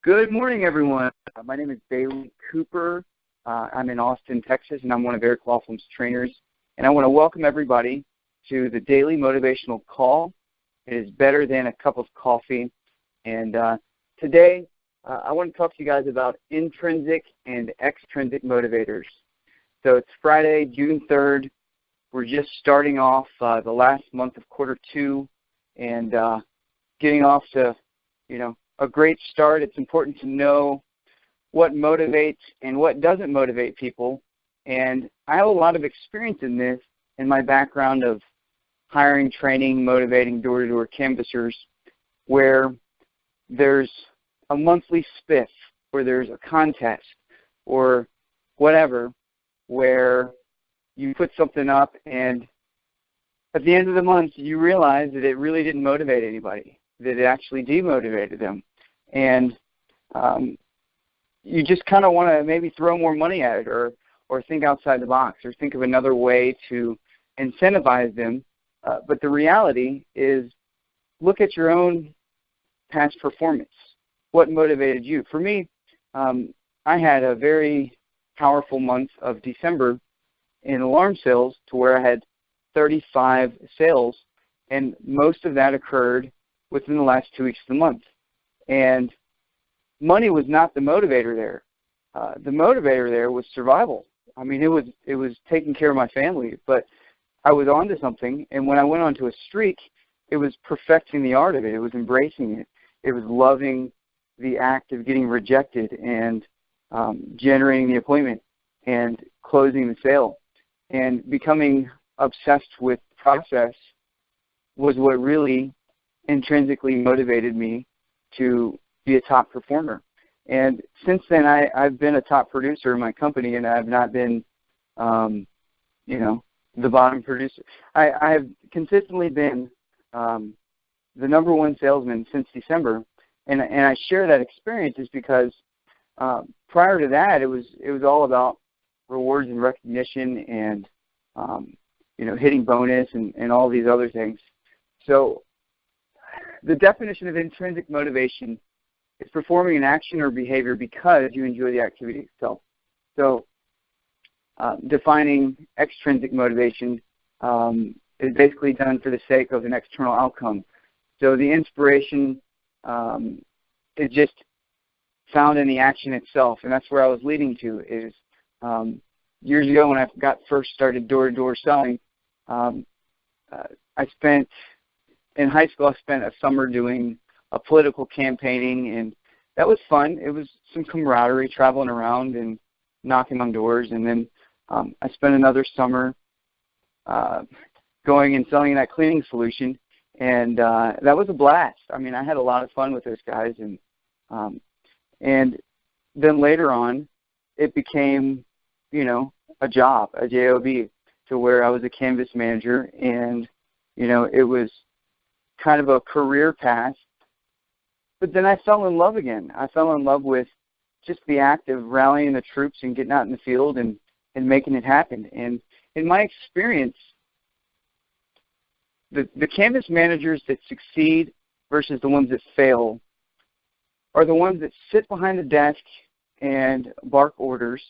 Good morning, everyone. My name is Bailey Cooper. I'm in Austin, Texas, and I'm one of Eric Laughlin's trainers. And I want to welcome everybody to the daily motivational call. It is better than a cup of coffee. And today, I want to talk to you guys about intrinsic and extrinsic motivators. So it's Friday, June 3rd. We're just starting off the last month of quarter two and getting off to, a great start. It's important to know what motivates and what doesn't motivate people. And I have a lot of experience in this in my background of hiring, training, motivating door-to-door canvassers, where there's a monthly spiff, where there's a contest or whatever, where you put something up and at the end of the month you realize that it really didn't motivate anybody, that it actually demotivated them. And you just kind of want to maybe throw more money at it or think outside the box or think of another way to incentivize them. But the reality is, look at your own past performance. What motivated you? For me, I had a very powerful month of December in alarm sales to where I had 35 sales, and most of that occurred within the last 2 weeks of the month. And money was not the motivator there. The motivator there was survival. I mean, it was taking care of my family, but I was onto something, and when I went onto a streak, it was perfecting the art of it. It was embracing it. It was loving the act of getting rejected and generating the appointment and closing the sale. And becoming obsessed with the process was what really intrinsically motivated me to be a top performer. And since then, I've been a top producer in my company, and I've not been, the bottom producer. I have consistently been the number one salesman since December, and I share that experience is because prior to that, it was all about rewards and recognition and hitting bonus and all these other things. So the definition of intrinsic motivation is performing an action or behavior because you enjoy the activity itself. So defining extrinsic motivation is basically done for the sake of an external outcome. So the inspiration is just found in the action itself, and that's where I was leading to is years ago when I first started door-to-door selling, in high school, I spent a summer doing a political campaigning, and that was fun. It was some camaraderie, traveling around and knocking on doors. And then I spent another summer going and selling that cleaning solution, and that was a blast. I mean, I had a lot of fun with those guys. And then later on, it became, a job, a job, to where I was a canvas manager, and, it was kind of a career path. But then I fell in love again. I fell in love with just the act of rallying the troops and getting out in the field and making it happen. And in my experience, the canvas managers that succeed versus the ones that fail are the ones that sit behind the desk and bark orders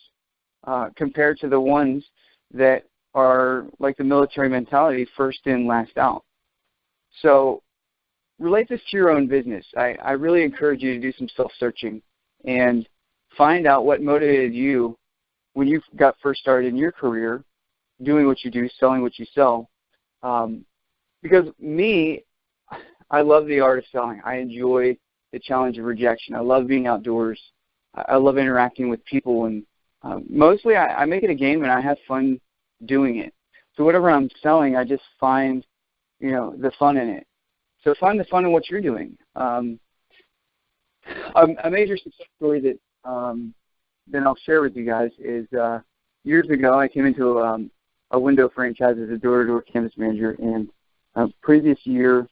compared to the ones that are like the military mentality, first in, last out. So relate this to your own business. I really encourage you to do some self-searching and find out what motivated you when you got first started in your career, doing what you do, selling what you sell. Because I love the art of selling. I enjoy the challenge of rejection. I love being outdoors. I love interacting with people, and mostly I make it a game, and I have fun doing it. So whatever I'm selling, I just find the fun in it. So find the fun in what you're doing. A major success story that then I'll share with you guys is years ago I came into a window franchise as a door-to-door canvas manager, and previous year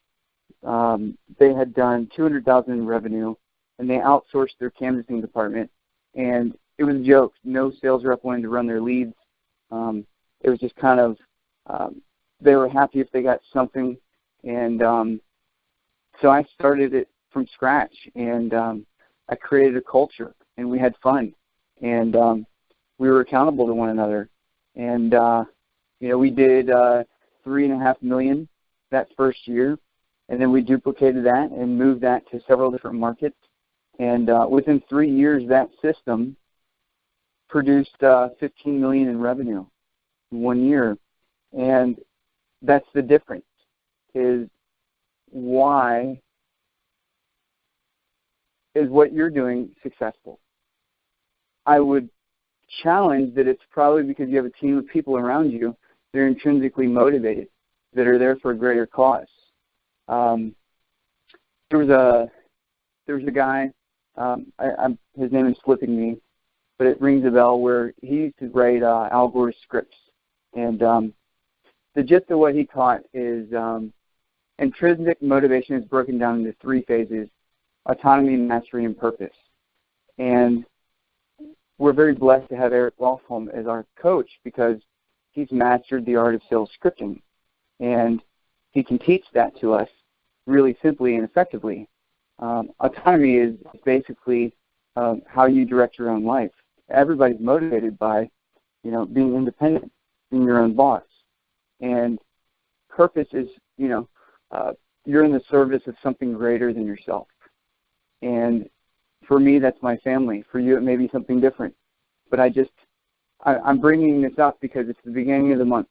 they had done $200,000 in revenue, and they outsourced their canvassing department, and it was a joke. No sales rep wanted to run their leads. It was just kind of they were happy if they got something, and so I started it from scratch, and I created a culture, and we had fun, and we were accountable to one another. And we did $3.5 million that first year, and then we duplicated that and moved that to several different markets. And within 3 years, that system produced $15 million in revenue in 1 year. And that's the difference, is why is what you're doing successful. I would challenge that it's probably because you have a team of people around you that are intrinsically motivated, that are there for a greater cause. There was a guy, his name is slipping me, but it rings a bell, where he used to write Al Gore's scripts. And the gist of what he taught is intrinsic motivation is broken down into 3 phases: autonomy, mastery, and purpose. And we're very blessed to have Eric Lofholm as our coach, because he's mastered the art of sales scripting. And he can teach that to us really simply and effectively. Autonomy is basically how you direct your own life. Everybody's motivated by, being independent, being your own boss. And purpose is, you're in the service of something greater than yourself. And for me, that's my family. For you, it may be something different. But I'm bringing this up because it's the beginning of the month.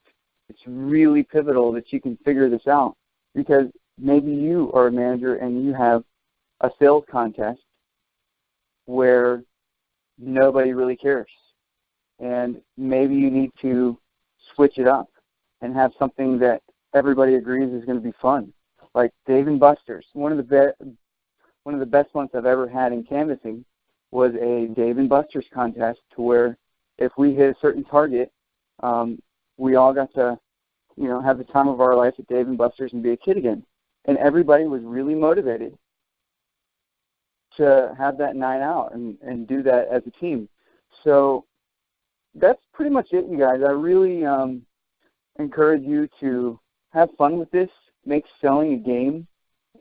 It's really pivotal that you can figure this out, because maybe you are a manager and you have a sales contest where nobody really cares. And maybe you need to switch it up and have something that everybody agrees is going to be fun. Like Dave & Buster's. One of the best months I've ever had in canvassing was a Dave & Buster's contest, to where if we hit a certain target, we all got to, have the time of our life at Dave & Buster's and be a kid again. And everybody was really motivated to have that night out and do that as a team. So that's pretty much it, you guys. I really encourage you to have fun with this, make selling a game,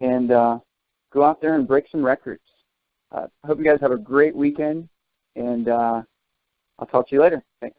and go out there and break some records. I hope you guys have a great weekend, and I'll talk to you later. Thanks.